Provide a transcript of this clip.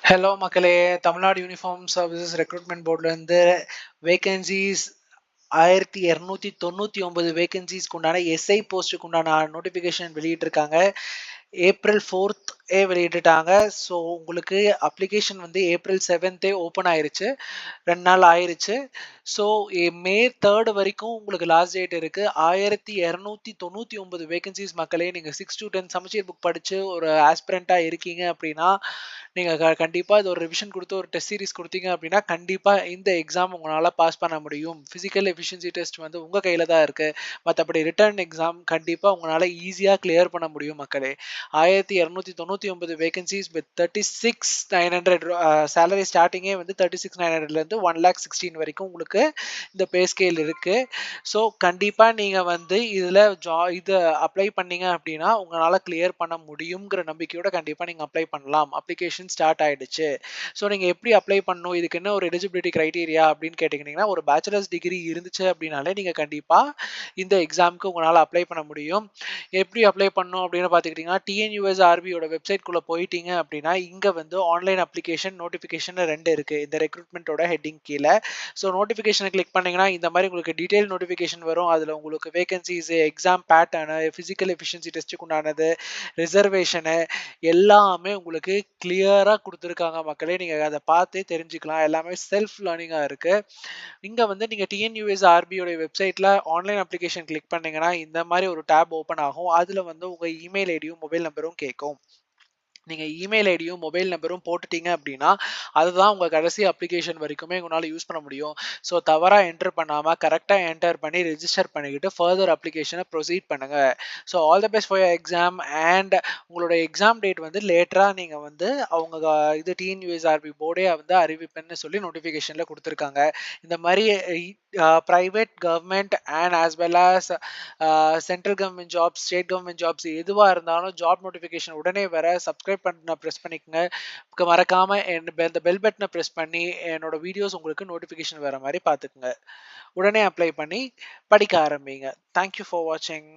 Hello மக்களே! Tamil Nadu uniform services recruitment போர்ட்லேருந்து வேகன்ஸீஸ் 1299 வேகன்ஸீஸ்க்கு உண்டான SI போஸ்ட்டுக்கு உண்டான நோட்டிஃபிகேஷன் வெளியிட்டிருக்காங்க. ஏப்ரல் 4த் வெளியிட்டுட்டாங்க. ஸோ உங்களுக்கு அப்ளிகேஷன் வந்து ஏப்ரல் 7த்தே ஓப்பன் ஆயிருச்சு. 2 நாள் ஆயிருச்சு. ஸோ மே 3 வரைக்கும் உங்களுக்கு லாஸ்ட் டேட் இருக்கு. 1299 வேகன்ஸீஸ் மக்களே! நீங்க 6 to 10 சமச்சீர் புக் படிச்சு ஒரு ஆஸ்பிரண்டா இருக்கீங்க அப்படின்னா, நீங்க கண்டிப்பா இது ஒரு ரிவிஷன் குடுத்து ஒரு டெஸ்ட் சீரிஸ் குடுத்தீங்க அப்படின்னா, கண்டிப்பா இந்த எக்ஸாம் உங்களால பாஸ் பண்ண முடியும். பிசிக்கல் எஃபிஷியன்சி டெஸ்ட் வந்து உங்க கையில தான் இருக்கு. மத்தபடி ரிட்டர்ன் எக்ஸாம் கண்டிப்பா உங்களால ஈஸியா கிளியர் பண்ண முடியும் மக்களே. 1299 வேகன்ஸீஸ் வித் 36,900 சேலரி ஸ்டார்ட்டிங்கே வந்து 36,900லேருந்து 1,16,000 வரைக்கும் உங்களுக்கு இந்த பே ஸ்கேல் இருக்கு. ஸோ கண்டிப்பா நீங்க வந்து இதுல இது அப்ளை பண்ணீங்க அப்படின்னா, உங்களால கிளியர் பண்ண முடியுங்கிற நம்பிக்கையோட கண்டிப்பா நீங்க அப்ளை பண்ணலாம். அப்ளிகேஷன் ஸ்டார்ட் ஆயிடுச்சு. ஸோ நீங்க எப்படி அப்ளை பண்ணணும்? இதுக்கு என்ன ஒரு எலிஜிபிலிட்டி கிரைட்டீரியா அப்படின்னு கேட்டீங்கன்னா, ஒரு பேச்சுலர்ஸ் டிகிரி இருந்துச்சு அப்படின்னாலே நீங்க கண்டிப்பா இந்த எக்ஸாம்க்கு உங்களால அப்ளை பண்ண முடியும். எப்படி அப்ளை பண்ணணும் அப்படின்னு பார்த்துக்கிட்டீங்கன்னா, டிஎன்யூஎஸ்ஆர்பியோட வெப்சைட்குள்ள போயிட்டீங்க அப்படின்னா, இங்க வந்து ஆன்லைன் அப்ளிகேஷன் நோட்டிஃபிகேஷன் 2 இருக்கு. இந்த ரெக்ரூட்மெண்ட்டோட ஹெட்டிங் கீழ. ஸோ நோட்டிஃபிகேஷனை கிளிக் பண்ணீங்கன்னா, இந்த மாதிரி உங்களுக்கு டீடைல் நோட்டிஃபிகேஷன் வரும். அதுல உங்களுக்கு வேகன்ஸீஸ், எக்ஸாம் பேட்டர்னு, பிசிக்கல் எஃபிஷியன்சி டெஸ்ட்டுக்கு உண்டானது, ரிசர்வேஷனு எல்லாமே உங்களுக்கு கிளியரா குடுத்துருக்காங்க மக்களே. நீங்க அத பார்த்தே தெரிஞ்சுக்கலாம். எல்லாமே செல்ஃப் லேர்னிங்கா இருக்கு. இங்க வந்து நீங்க டிஎன்யூஎஸ்ஆர்பியோட வெப்சைட்ல ஆன்லைன் அப்ளிகேஷன் கிளிக் பண்ணீங்கன்னா, இந்த மாரி ஒரு டேப் ஓப்பன் ஆகும். அதுல வந்து உங்க இமெயில் ஐடியும், மொபைல் நம்பரும் கேட்கும். நீங்க இமெயில் ஐடியும், மொபைல் நம்பரும் போட்டுட்டீங்க அப்படின்னா, அதுதான் உங்க கடைசி அப்ளிகேஷன் வரைக்குமே உங்களால யூஸ் பண்ண முடியும். ஸோ தவறா என்டர் பண்ணாம கரெக்ட்டா என்டர் பண்ணி ரெஜிஸ்டர் பண்ணிக்கிட்டு ஃபர்தர் அப்ளிகேஷன ப்ரொசீட் பண்ணுங்க. So all the best for your exam and உங்களோட எக்ஸாம் டேட் வந்து லேட்டரா நீங்க வந்து அவங்க இது டிஎன்யூஎஸ்ஆர்பி போர்டே வந்து அறிவிப்புன்னு சொல்லி நோட்டிஃபிகேஷன்ல குடுத்துருக்காங்க. இந்த மாரி private, government and as well as central government jobs, state government jobs எதுவா இருந்தாலும் ஜாப் நோட்டிஃபிகேஷன் உடனே வர சப்ஸ்கிரைப் பட்டன பிரஸ் பண்ணிக்கங்க. மறக்காம இந்த பெல் பட்டன பிரஸ் பண்ணி என்னோட வீடியோஸ் உங்களுக்கு நோட்டிஃபிகேஷன் வர மாரி பார்த்துக்கங்க. உடனே அப்ளை பண்ணி படிக்க ஆரம்பிங்க. தேங்க் யூ ஃபார் வாட்சிங்.